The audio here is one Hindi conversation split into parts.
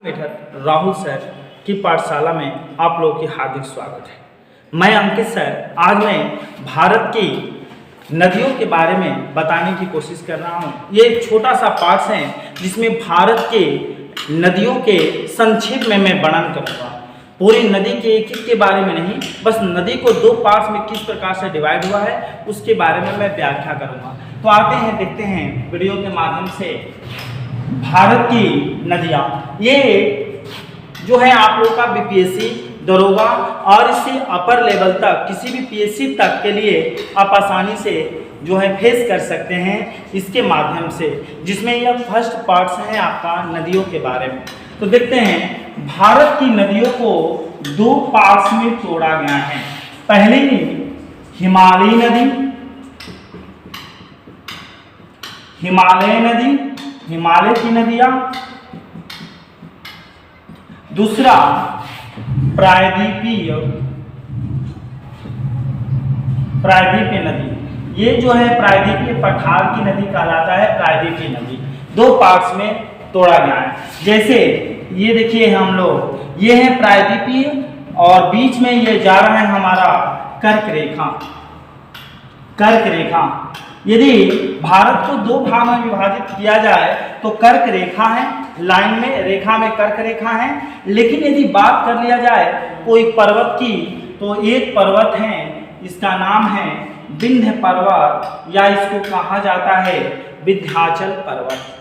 मेथड राहुल सर की पाठशाला में आप लोगों की हार्दिक स्वागत है। मैं अंकित सर आज मैं भारत की नदियों के बारे में बताने की कोशिश कर रहा हूँ। ये एक छोटा सा पार्ट है जिसमें भारत के नदियों के संक्षेप में मैं वर्णन करूँगा। पूरी नदी के एक के बारे में नहीं, बस नदी को दो पार्ट्स में किस प्रकार से डिवाइड हुआ है उसके बारे में मैं व्याख्या करूँगा। तो आते हैं, देखते हैं वीडियो के माध्यम से भारत की नदियाँ। ये जो है आप लोग का बीपीएससी, दरोगा और इससे अपर लेवल तक किसी भी पीएससी तक के लिए आप आसानी से जो है फेस कर सकते हैं इसके माध्यम से, जिसमें यह फर्स्ट पार्ट्स है आपका नदियों के बारे में। तो देखते हैं, भारत की नदियों को दो पार्ट्स में तोड़ा गया है। पहली हिमालयी नदी, हिमालय नदी, हिमालय की नदियां। दूसरा प्रायद्वीपीय नदी। ये जो है प्रायद्वीपीय पठार की नदी कहलाता है। प्रायद्वीपीय नदी दो पार्ट्स में तोड़ा गया है। जैसे ये देखिए हम लोग, ये है प्रायद्वीपीय और बीच में ये जा रहा है हमारा कर्क रेखा। कर्क रेखा, यदि भारत को दो भाग में विभाजित किया जाए तो कर्क रेखा है, लाइन में रेखा में कर्क रेखा है। लेकिन यदि बात कर लिया जाए कोई पर्वत की, तो एक पर्वत है, इसका नाम है विंध्य पर्वत या इसको कहा जाता है विंध्याचल पर्वत।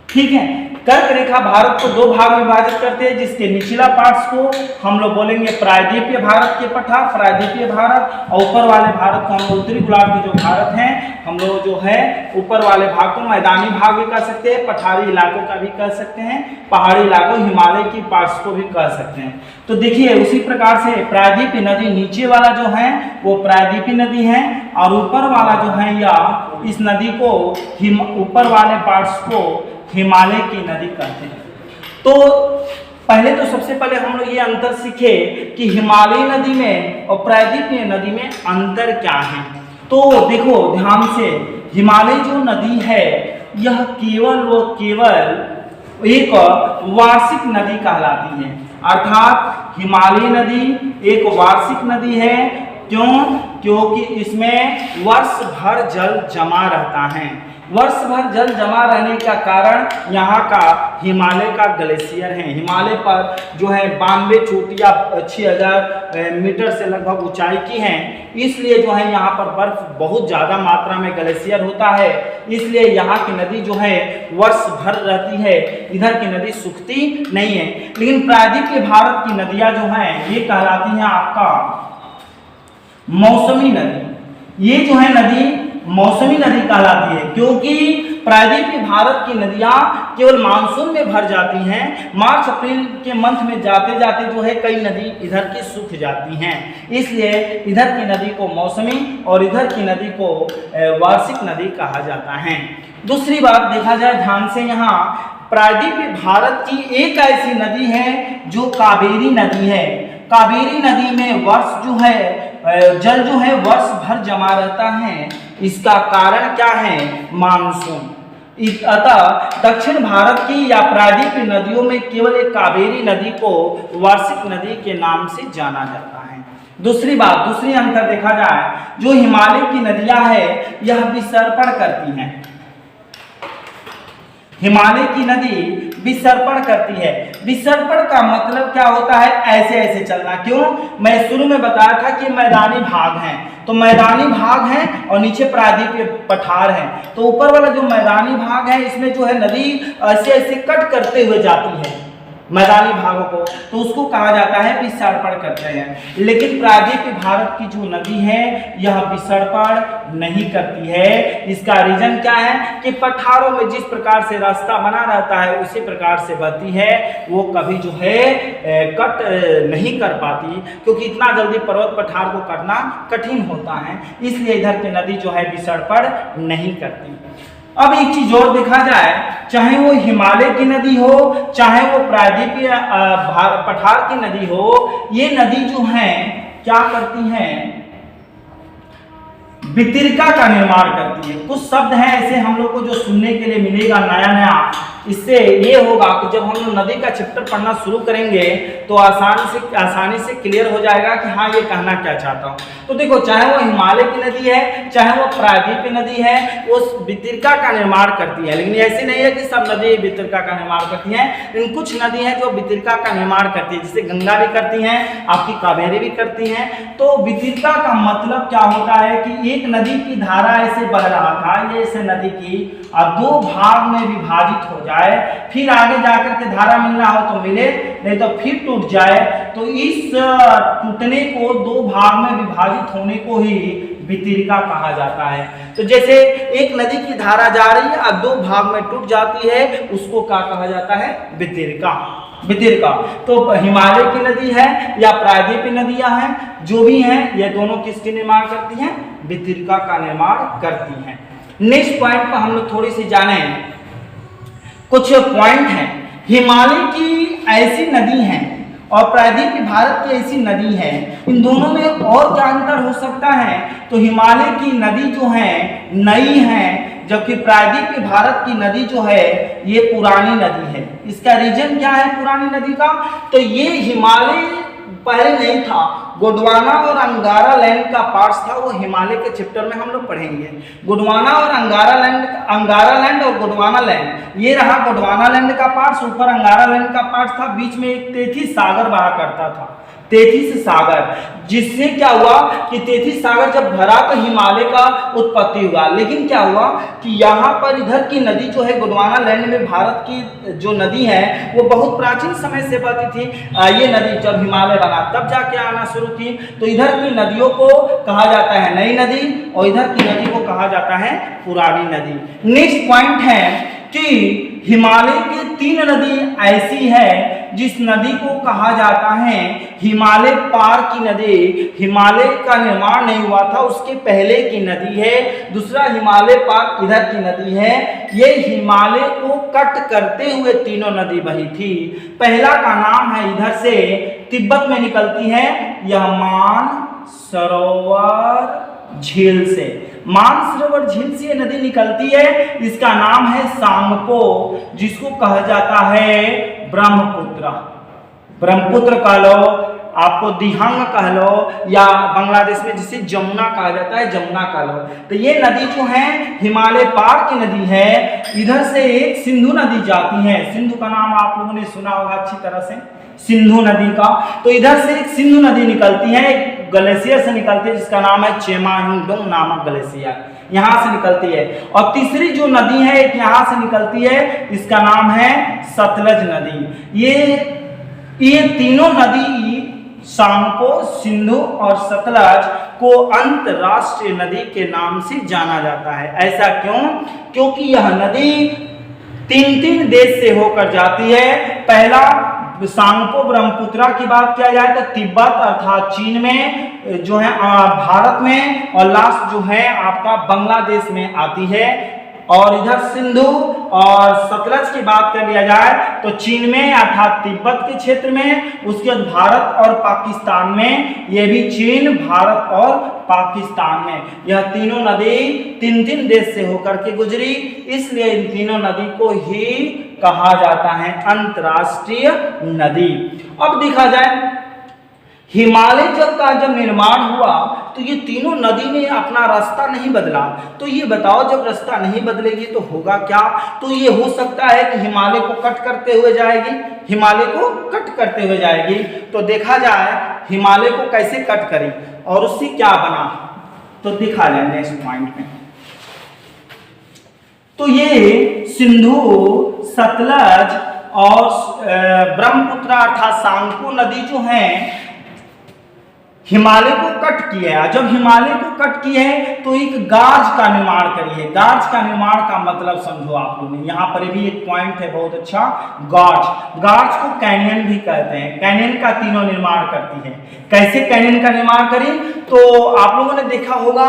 ठीक है, कर्क रेखा भारत को दो भाग में विभाजित करते हैं, जिसके निचला पार्ट्स को हम लोग बोलेंगे प्रायद्वीपीय भारत के पठार, प्रायद्वीपीय भारत, और ऊपर वाले भारत को हम लोग उत्तरी गोलार्ध के जो भारत हैं हम लोग जो है ऊपर वाले भाग को मैदानी भाग भी कह सकते हैं, पठारी इलाकों का भी कह सकते हैं, पहाड़ी इलाकों हिमालय की पार्ट्स को भी कह सकते हैं। तो देखिए उसी प्रकार से प्रायद्वीपीय नदी नीचे वाला जो है वो प्रायद्वीपीय नदी है, और ऊपर वाला जो है या इस नदी को ऊपर वाले पार्ट्स को हिमालय की नदी कहते हैं। तो पहले तो सबसे पहले हम लोग ये अंतर सीखे कि हिमालयी नदी में और प्रायद्वीपीय नदी में अंतर क्या है। तो देखो ध्यान से, हिमालय जो नदी है यह केवल व केवल एक वार्षिक नदी कहलाती है। अर्थात हिमालयी नदी एक वार्षिक नदी है। क्यों? क्योंकि इसमें वर्ष भर जल जमा रहता है। वर्ष भर जल जमा रहने का कारण यहाँ का हिमालय का ग्लेशियर है। हिमालय पर जो है 92 चोटियाँ 6000 मीटर से लगभग ऊंचाई की हैं, इसलिए जो है यहाँ पर बर्फ बहुत ज़्यादा मात्रा में ग्लेशियर होता है, इसलिए यहाँ की नदी जो है वर्ष भर रहती है, इधर की नदी सूखती नहीं है। लेकिन प्रायद्वीपीय भारत की नदियाँ जो हैं ये कहलाती हैं आपका मौसमी नदी। ये जो है नदी मौसमी नदी कहलाती है, क्योंकि प्रायद्वीपीय भारत की नदियां केवल मानसून में भर जाती हैं। मार्च अप्रैल के मंथ में जाते जाते जो है कई नदी इधर की सूख जाती हैं, इसलिए इधर की नदी को मौसमी और इधर की नदी को वार्षिक नदी कहा जाता है। दूसरी बात देखा जाए ध्यान से, यहाँ प्रायद्वीपीय भारत की एक ऐसी नदी है जो कावेरी नदी है। कावेरी नदी में वर्ष जो है जल जो है वर्ष भर जमा रहता है। इसका कारण क्या है? मानसून। अतः दक्षिण भारत की या प्रायद्वीपीय नदियों में केवल एक कावेरी नदी को वार्षिक नदी के नाम से जाना जाता है। दूसरी बात, दूसरी अंतर देखा जाए, जो हिमालय की नदियां हैं यह विसर्पण करती हैं। हिमालय की नदी विसर्पण करती है। विसर्पण का मतलब क्या होता है? ऐसे ऐसे चलना। क्यों? मैं शुरू में बताया था कि मैदानी भाग हैं, तो मैदानी भाग है और नीचे प्रायद्वीपीय पठार है। तो ऊपर वाला जो मैदानी भाग है इसमें जो है नदी ऐसे ऐसे कट करते हुए जाती है मैदानी भागों को, तो उसको कहा जाता है विसर्पण करते हैं। लेकिन प्रायद्वीपीय भारत की जो नदी है यह विसर्पण नहीं करती है। इसका रीजन क्या है कि पठारों में जिस प्रकार से रास्ता बना रहता है उसी प्रकार से बहती है, वो कभी जो है कट नहीं कर पाती, क्योंकि इतना जल्दी पर्वत पठार को कटना कठिन होता है, इसलिए इधर की नदी जो है विसर्पण नहीं करती। अब एक चीज और देखा जाए, चाहे वो हिमालय की नदी हो चाहे वो प्रायद्वीपीय पठार की नदी हो, ये नदी जो है क्या करती हैं? वितरिका का निर्माण करती है। कुछ शब्द हैं ऐसे हम लोग को जो सुनने के लिए मिलेगा नया नया, इससे ये होगा कि जब हम लोग नदी का चैप्टर पढ़ना शुरू करेंगे तो आसानी से क्लियर हो जाएगा कि हाँ ये कहना क्या चाहता हूँ। तो देखो, चाहे वो हिमालय की नदी है, चाहे वो प्रायद्वीपीय नदी है, वो वितरिका का निर्माण करती है। लेकिन ऐसी नहीं है कि सब नदी वितरिका का निर्माण करती हैं, लेकिन कुछ नदी हैं जो वितरिका का निर्माण करती है, जैसे गंगा भी करती हैं, आपकी कावेरी भी करती हैं। तो वितरिका का मतलब क्या होता है कि एक नदी की धारा ऐसे बह रहा था, ये ऐसे नदी की दो भाग में विभाजित हो जाए, फिर आगे जाकर के धारा मिलना हो तो मिले, नहीं तो फिर टूट जाए। तो इस टूटने को, दो भाग में विभाजित होने को ही वितरिका कहा जाता है। तो जैसे एक नदी की धारा जा रही है और दो भाग में टूट जाती है, उसको क्या कहा जाता है? वितरिका। वितरिका तो हिमालय की नदी है या प्रायद्वीपीय नदियां हैं, जो भी हैं, ये दोनों किसके निर्माण करती हैं? वितरिका का निर्माण करती हैं। नेक्स्ट पॉइंट पर हम लोग थोड़ी सी जाने, कुछ पॉइंट हैं। हिमालय की ऐसी नदी हैं और प्रायद्वीपीय भारत की ऐसी नदी है, इन दोनों में और क्या अंतर हो सकता है? तो हिमालय की नदी जो है नई है, जबकि प्रायद्वीपीय भारत की नदी जो है ये पुरानी नदी है। इसका रीजन क्या है पुरानी नदी का? तो ये हिमालय पहले नहीं था, गोंडवाना और अंगारा लैंड का पार्ट्स था, वो हिमालय के चैप्टर में हम लोग पढ़ेंगे। गोंडवाना और अंगारा लैंड और गोंडवाना लैंड, ये रहा गोंडवाना लैंड का पार्ट्स, ऊपर अंगारा लैंड का पार्ट्स था, बीच में एक तेथिस सागर बहा करता था, तेथिस सागर। जिससे क्या हुआ कि तेथिस सागर जब भरा तो हिमालय का उत्पत्ति हुआ। लेकिन क्या हुआ कि यहाँ पर इधर की नदी जो है गोंडवाना लैंड में भारत की जो नदी है वो बहुत प्राचीन समय से बहती थी। ये नदी जब हिमालय बना तब जाके आना शुरू की। तो इधर की नदियों को कहा जाता है नई नदी और इधर की नदी को कहा जाता है पुरानी नदी। नेक्स्ट पॉइंट है कि हिमालय की 3 नदी ऐसी है जिस नदी को कहा जाता है हिमालय पार की नदी। हिमालय का निर्माण नहीं हुआ था, उसके पहले की नदी है। दूसरा हिमालय पार इधर की नदी है, ये हिमालय को कट करते हुए तीनों नदी बही थी। पहला का नाम है, इधर से तिब्बत में निकलती है, यह मानसरोवर झील से, मानसरोवर झील से नदी निकलती है। इसका नाम है सांगपो, जिसको कहा जाता है ब्रह्मपुत्र। ब्रह्मपुत्र कह लो, आपको दिहांग कह लो, या बांग्लादेश में जिसे जमुना कहा जाता है जमुना कह लो। तो ये नदी जो है हिमालय पार की नदी है। इधर से एक सिंधु नदी जाती है, सिंधु का नाम आप लोगों ने सुना होगा अच्छी तरह से, सिंधु नदी का। तो इधर से एक सिंधु नदी निकलती है, एक ग्लेशियर से निकलती है जिसका नाम है चेमाहिंगडोंग नामक ग्लेशियर, यहाँ से निकलती है। और तीसरी जो नदी है एक यहाँ से निकलती है, इसका नाम है सतलज नदी। ये तीनों नदी सांगपो, सिंधु और सतलज को अंतरराष्ट्रीय नदी के नाम से जाना जाता है। ऐसा क्यों? क्योंकि यह नदी 3 देश से होकर जाती है। पहला सांगपो ब्रह्मपुत्रा की बात किया जाए तो तिब्बत अर्थात चीन में जो है, भारत में, और लास्ट जो है आपका बांग्लादेश में आती है। और इधर सिंधु और सतलज की बात कर लिया जाए तो चीन में अर्थात तिब्बत के क्षेत्र में, उसके बाद भारत और पाकिस्तान में, ये भी चीन, भारत और पाकिस्तान में। यह तीनों नदी 3 देश से होकर के गुजरी, इसलिए इन तीनों नदी को ही कहा जाता है अंतरराष्ट्रीय नदी। अब देखा जाए हिमालय जब निर्माण हुआ तो ये तीनों नदी ने अपना रास्ता नहीं बदला। तो ये बताओ, जब रास्ता नहीं बदलेगी तो होगा क्या? तो ये हो सकता है कि हिमालय को कट करते हुए जाएगी, हिमालय को कट करते हुए जाएगी। तो देखा जाए हिमालय को कैसे कट करें और उससे क्या बना, तो दिखा जाए नेक्स्ट पॉइंट में। तो ये सिंधु, सतलज और ब्रह्मपुत्र अर्थात सांगपो नदी जो है हिमालय को कट किया है। जब हिमालय को कट किया है तो एक गार्ज का निर्माण करी है। गार्ज का निर्माण का मतलब समझो आप लोग, यहाँ पर भी एक पॉइंट है बहुत अच्छा, गार्ज। गार्ज को कैनियन भी कहते हैं। कैनियन का तीनों निर्माण करती है। कैसे कैनियन का निर्माण करी? तो आप लोगों ने देखा होगा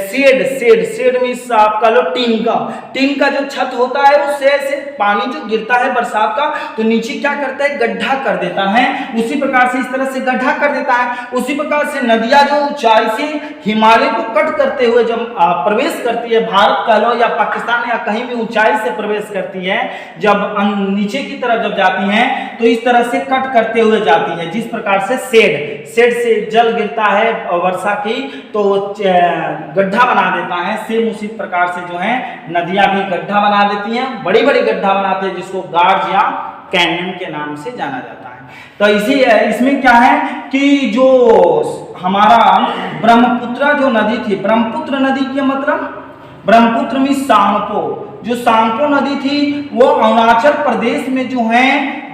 शेड मीन्स आपका लो टीन का जो छत होता है उससे ऐसे पानी जो गिरता है बरसात का तो नीचे क्या करता है, गड्ढा कर देता है। उसी प्रकार से इस तरह से गड्ढा कर देता है। उसी प्रकार से नदियां जो ऊंचाई से हिमालय को कट कर करते हुए जब प्रवेश करती है, भारत कह लो या पाकिस्तान या कहीं भी ऊंचाई से प्रवेश करती है, जब नीचे की तरफ जब जाती हैं तो इस तरह से कट करते हुए जाती है। जिस प्रकार से शेड से जल गिरता है वर्षा की तो गड्ढा बना देता है, सेम उसी प्रकार से जो है नदियां भी गड्ढा बना देती हैं, बड़ी बड़ी गड्ढा बनाते हैं, जिसको गार्ज या कैनियन के नाम से जाना जाता है। तो इसमें क्या है कि जो हमारा ब्रह्मपुत्र जो नदी थी, ब्रह्मपुत्र नदी के मतलब ब्रह्मपुत्र में सांगपो, जो सांगपो नदी थी वो अरुणाचल प्रदेश में जो है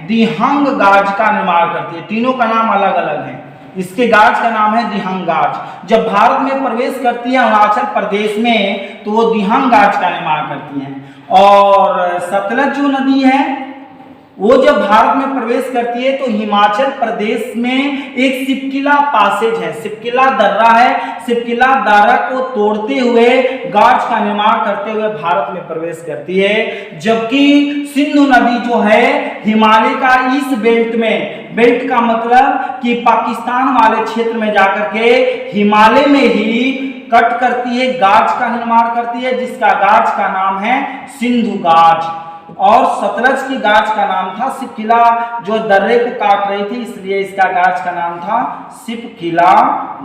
दिहंग गाज का निर्माण करती है। तीनों का नाम अलग अलग है। इसके गाज का नाम है दिहंग गाज। जब भारत में प्रवेश करती है अरुणाचल प्रदेश में तो वो दिहंग गाज का निर्माण करती हैं। और सतलज जो नदी है वो जब भारत में प्रवेश करती है तो हिमाचल प्रदेश में एक सिपकिला पासेज है, सिपकिला दर्रा है, सिपकिला दर्रा को तोड़ते हुए गाज का निर्माण करते हुए भारत में प्रवेश करती है। जबकि सिंधु नदी जो है हिमालय का इस बेल्ट में, बेल्ट का मतलब कि पाकिस्तान वाले क्षेत्र में जाकर के हिमालय में ही कट करती है, गाज का निर्माण करती है, जिसका गाज का नाम है सिंधु गाज। और सतलज की गाज का नाम था सिपकिला, जो दर्रे को काट रही थी इसलिए इसका गाज का नाम था सिपकिला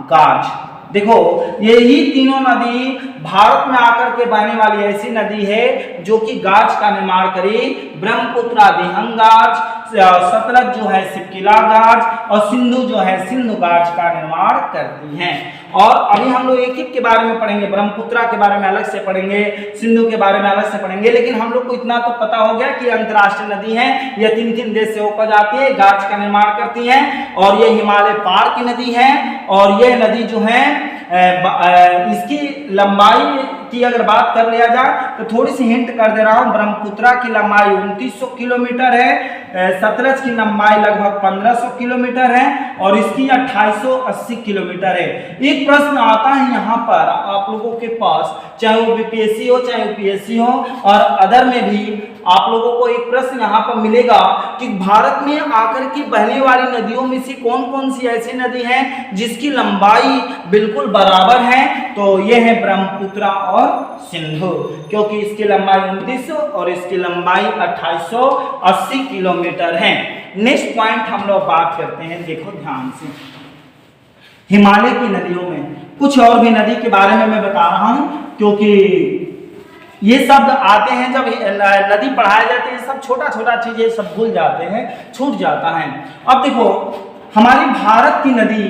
गाज। देखो यही तीनों नदी भारत में आकर के बहने वाली ऐसी नदी है जो कि गाज का निर्माण करी। ब्रह्मपुत्र दिहंग गाज, सतलज जो है सिपकिला गाज और सिंधु जो है सिंधु गाज का निर्माण करती हैं। और अभी हम लोग एक एक के बारे में पढ़ेंगे, ब्रह्मपुत्र के बारे में अलग से पढ़ेंगे, सिंधु के बारे में अलग से पढ़ेंगे, लेकिन हम लोग को इतना तो पता हो गया कि अंतर्राष्ट्रीय नदी है, यह 3-3 देश से होकर जाती है, गाज का निर्माण करती हैं और ये हिमालय पार की नदी है। और यह नदी जो है इसकी लंबाई की अगर बात कर लिया जाए तो थोड़ी सी हिंट कर दे रहा हूं, ब्रह्मपुत्र की लंबाई 2900 किलोमीटर है, सतलज की लंबाई लगभग 1500 किलोमीटर है और इसकी 2880 किलोमीटर है। एक प्रश्न आता है यहाँ पर आप लोगों के पास, चाहे वो बीपीएससी हो चाहे यूपीएससी हो और अदर में भी आप लोगों को एक प्रश्न यहाँ पर मिलेगा कि भारत में आकर की बहने वाली नदियों में से कौन कौन सी ऐसी नदी है जिसकी लंबाई बिल्कुल बराबर है। तो ये है ब्रह्मपुत्र और सिंधु, क्योंकि इसकी लंबाई 2900 और इसकी लंबाई 2880 किलोमीटर है। नेक्स्ट पॉइंट हम लोग बात करते हैं, देखो ध्यान से, हिमालय की नदियों में कुछ और भी नदी के बारे में मैं बता रहा हूं, क्योंकि ये शब्द आते हैं जब नदी पढ़ाए जाते हैं, सब छोटा छोटा चीजें सब भूल जाते हैं, छूट जाता है। अब देखो हमारी भारत की नदी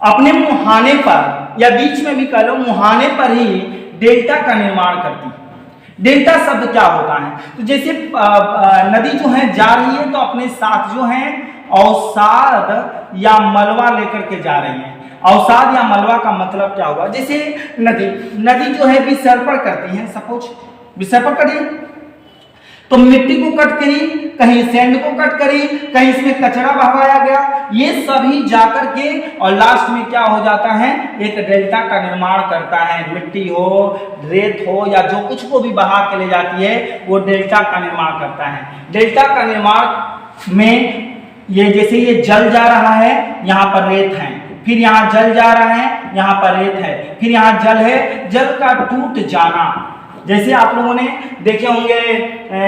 अपने मुहाने पर या बीच में भी कह लो मुहाने पर ही डेल्टा का निर्माण करती है। डेल्टा शब्द क्या होता है, तो जैसे नदी जो है जा रही है तो अपने साथ जो है अवसाद या मलबा लेकर के जा रही है। अवसाद या मलबा का मतलब क्या हुआ, जैसे नदी जो है विसर्पण करती है, सपोज विसर्पण करी तो मिट्टी को कट करी, कहीं सैंड को कट करी, कहीं इसमें कचरा बहाया गया, ये सभी जाकर के और लास्ट में क्या हो जाता है, एक डेल्टा का निर्माण करता है। मिट्टी हो, रेत हो या जो कुछ को भी बहा के ले जाती है वो डेल्टा का निर्माण करता है। डेल्टा का निर्माण में ये जैसे ये जल जा रहा है, यहाँ पर रेत है, फिर यहाँ जल जा रहा है, यहाँ पर रेत है, फिर यहाँ जल है, जल का टूट जाना। जैसे आप लोगों ने देखे होंगे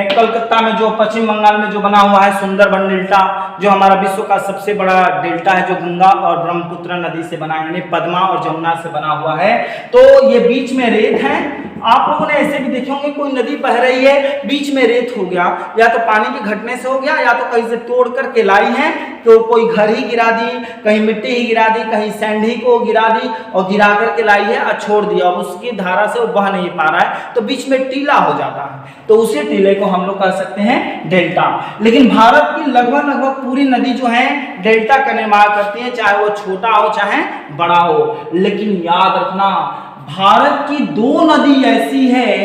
कलकत्ता में जो पश्चिम बंगाल में जो बना हुआ है सुंदरबन डेल्टा, जो हमारा विश्व का सबसे बड़ा डेल्टा है, जो गंगा और ब्रह्मपुत्र नदी से बना है, पद्मा और जमुना से बना हुआ है। तो ये बीच में रेत है। आप लोगों ने ऐसे भी देखे होंगे कोई नदी बह रही है, बीच में रेत हो गया, या तो पानी के घटने से हो गया या तो कहीं से तोड़ करके लाई है, तो कोई घर ही गिरा दी, कहीं मिट्टी ही गिरा दी, कहीं सैंड ही को गिरा दी और गिरा करके लाई है और छोड़ दिया, उसकी धारा से वो बह नहीं पा रहा है तो बीच में टीला हो जाता है, तो उसी टीले को हम लोग कह सकते हैं डेल्टा। लेकिन भारत की लगभग पूरी नदी जो है डेल्टा का निर्माण करती है, चाहे वो छोटा हो चाहे बड़ा हो। लेकिन याद रखना भारत की 2 नदी ऐसी है,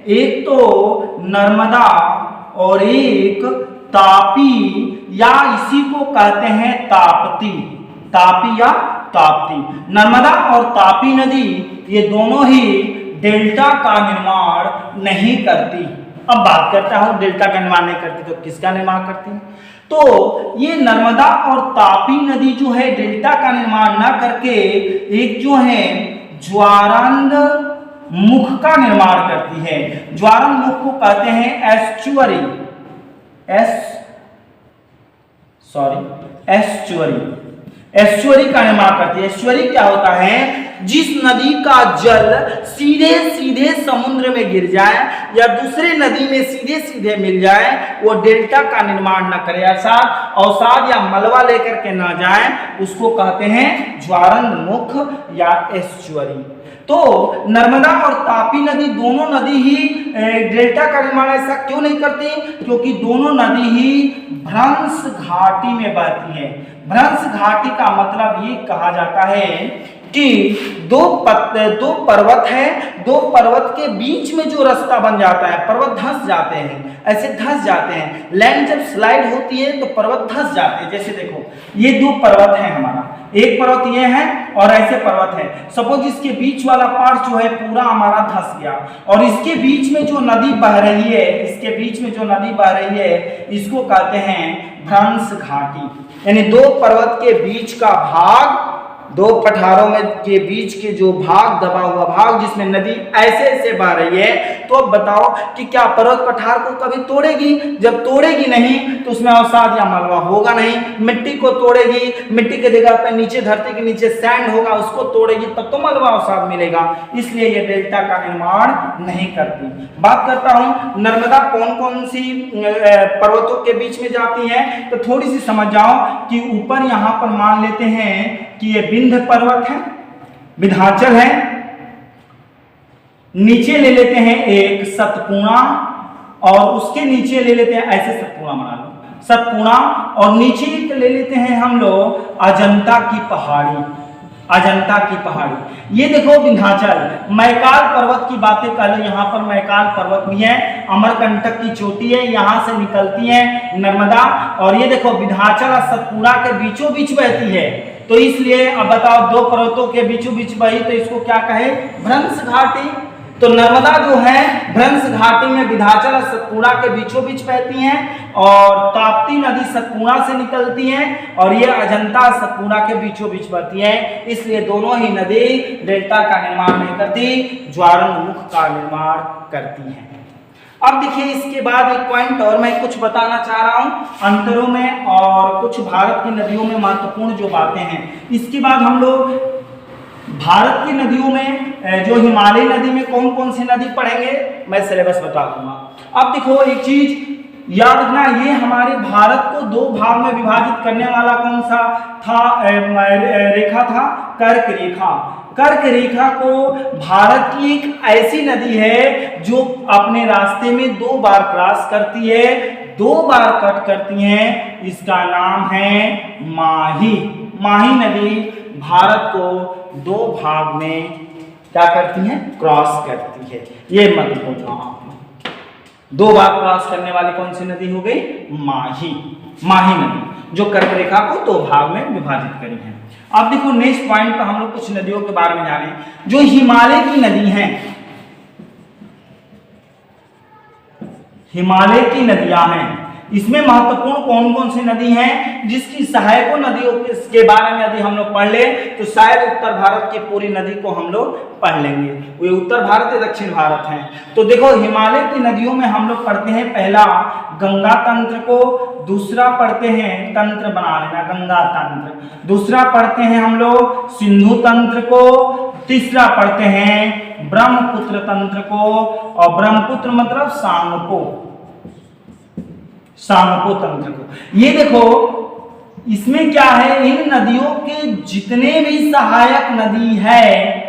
एक तो नर्मदा और एक तापी, या इसी को कहते हैं ताप्ती, तापी या ताप्ती। नर्मदा और तापी नदी ये दोनों ही डेल्टा का निर्माण नहीं करती। अब बात करता हूं डेल्टा का निर्माण नहीं करती तो किसका निर्माण करती है, तो ये नर्मदा और तापी नदी जो है डेल्टा का निर्माण ना करके एक जो है ज्वारंध मुख का निर्माण करती है। ज्वारंध मुख को कहते हैं एस्चुअरी, एस्चुअरी का निर्माण करती है। एस्चुअरी क्या होता है? जिस नदी का जल सीधे सीधे समुद्र में गिर जाए या दूसरे नदी में सीधे सीधे मिल जाए, वो डेल्टा का निर्माण न करे, अर्थात अवसाद या मलबा लेकर के न जाए, उसको कहते हैं ज्वारंध मुख या एस्चुअरी। तो नर्मदा और तापी नदी दोनों नदी ही डेल्टा का निर्माण ऐसा क्यों नहीं करती? क्योंकि दोनों नदी ही भ्रंश घाटी में बहती है। भ्रंश घाटी का मतलब ये कहा जाता है कि दो पर्वत है, दो पर्वत के बीच में जो रास्ता बन जाता है, पर्वत धंस जाते हैं, ऐसे धंस जाते हैं। लैंड जब स्लाइड होती है तो पर्वत धंस जाते हैं। जैसे देखो ये दो पर्वत है, हमारा एक पर्वत ये है और ऐसे पर्वत है। सपोज इसके बीच वाला पार्ट जो है पूरा हमारा धंस गया और इसके बीच में जो नदी बह रही है, इसके बीच में जो नदी बह रही है, इसको कहते हैं भ्रंश घाटी। यानी दो पर्वत के बीच का भाग, दो पठारों में के बीच के जो भाग, दबा हुआ भाग जिसमें नदी ऐसे ऐसे बह रही है, तो अब बताओ कि क्या पर्वत पठार को कभी तोड़ेगी? जब तोड़ेगी नहीं तो उसमें अवसाद या मलबा होगा नहीं। मिट्टी को तोड़ेगी, मिट्टी के जगह पर नीचे धरती के नीचे सैंड होगा, उसको तोड़ेगी तब तो मलबा अवसाद मिलेगा। इसलिए ये डेल्टा का निर्माण नहीं करती। बात करता हूं नर्मदा कौन कौन सी पर्वतों के बीच में जाती है, तो थोड़ी सी समझ जाओ कि ऊपर यहां पर मान लेते हैं कि ये विंध्य पर्वत है, विंध्याचल है, नीचे ले लेते हैं एक सतपुड़ा और उसके नीचे ले लेते हैं, ऐसे सतपुड़ा बना लो, सतपुड़ा, और नीचे ले लेते हैं हम लोग अजंता की पहाड़ी, अजंता की पहाड़ी। ये देखो विंध्याचल, मैकाल पर्वत की बातें कर लो, यहाँ पर मैकाल पर्वत भी है, अमरकंटक की चोटी है, यहाँ से निकलती है नर्मदा, और ये देखो विंध्याचल और सतपुड़ा के बीचों बीच बहती है। तो इसलिए अब बताओ दो पर्वतों के बीचों बीच बही तो इसको क्या कहे? भ्रंश घाटी। तो नर्मदा जो है भ्रंश घाटी में विंध्याचल और सतपुड़ा के बीचों बीच बहती हैं और ताप्ती नदी सतपुड़ा से निकलती है और ये अजंता सतपुड़ा के बीचों बीच बहती है। इसलिए दोनों ही नदी डेल्टा का निर्माण नहीं करती, ज्वारंध मुख का निर्माण करती है। अब देखिए इसके बाद एक पॉइंट और मैं कुछ बताना चाह रहा हूं अंतरों में और कुछ भारत की नदियों में महत्वपूर्ण जो बातें हैं। इसके बाद हम लोग भारत की नदियों में जो हिमालय नदी में कौन कौन सी नदी पढ़ेंगे मैं सिलेबस बता दूंगा। अब देखो एक चीज याद रखना, ये हमारे भारत को दो भाग में विभाजित करने वाला कौन सा था रेखा था? कर्क रेखा। कर्क रेखा को भारत की एक ऐसी नदी है जो अपने रास्ते में दो बार क्रॉस करती है, दो बार कट करती है, इसका नाम है माही। माही नदी भारत को दो भाग में क्या करती है? क्रॉस करती है। ये मत भूलना, दो बार क्रॉस करने वाली कौन सी नदी हो गई? माही। माही नदी जो कर्क रेखा को दो भाग में विभाजित करी है। अब देखो नेक्स्ट पॉइंट पर हम लोग कुछ नदियों के बारे में जाने जो हिमालय की नदी हैं। हिमालय की नदियां हैं, इसमें महत्वपूर्ण कौन कौन सी नदी हैं जिसकी सहायकों नदियों के बारे में यदि हम लोग पढ़ ले तो शायद उत्तर भारत की पूरी नदी को हम लोग पढ़ लेंगे। वो उत्तर भारत या दक्षिण भारत है। तो देखो हिमालय की नदियों में हम लोग पढ़ते हैं पहला गंगा तंत्र को, दूसरा पढ़ते हैं तंत्र बना लेना गंगा तंत्र, दूसरा पढ़ते हैं हम लोग सिंधु तंत्र को, तीसरा पढ़ते हैं ब्रह्मपुत्र तंत्र को, और ब्रह्मपुत्र मतलब सांगपो तंत्र को। ये देखो इसमें क्या है, इन नदियों के जितने भी सहायक नदी है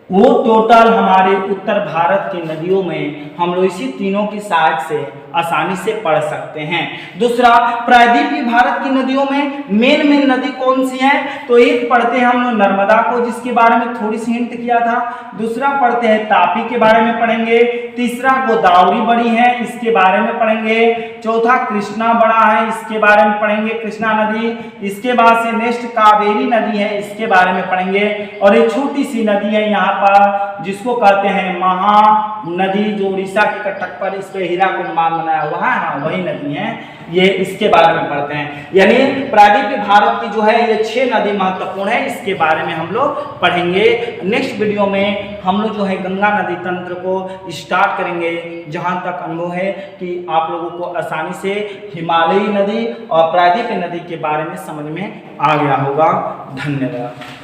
वो टोटल हमारे उत्तर भारत की नदियों में हम लोग इसी तीनों की सहायक से आसानी से पढ़ सकते हैं। दूसरा प्रायद्वीपीय भारत की नदियों में मेन नदी कौन सी है? तो एक पढ़ते हैं हम लोग नर्मदा को जिसके बारे में थोड़ी सी हिंट किया था, दूसरा पढ़ते हैं तापी के बारे में पढ़ेंगे, तीसरा गोदावरी बड़ी है इसके बारे में पढ़ेंगे, चौथा कृष्णा बड़ा है इसके बारे में पढ़ेंगे कृष्णा नदी, इसके बाद से नेक्स्ट कावेरी नदी है इसके बारे में पढ़ेंगे, और एक छोटी सी नदी है यहाँ पर जिसको कहते हैं महानदी जो उड़ीसा के तट पर इस पे हीराकुंड बांध बनाया हुआ है, हाँ वही नदी है, ये इसके बारे में पढ़ते हैं। यानी प्रायद्वीपीय भारत की जो है ये 6 नदी महत्वपूर्ण है, इसके बारे में हम लोग पढ़ेंगे। नेक्स्ट वीडियो में हम लोग जो है गंगा नदी तंत्र को स्टार्ट करेंगे। जहाँ तक अनुभव है कि आप लोगों को आसानी से हिमालयी नदी और प्रायद्वीपीय नदी के बारे में समझ में आ गया होगा। धन्यवाद।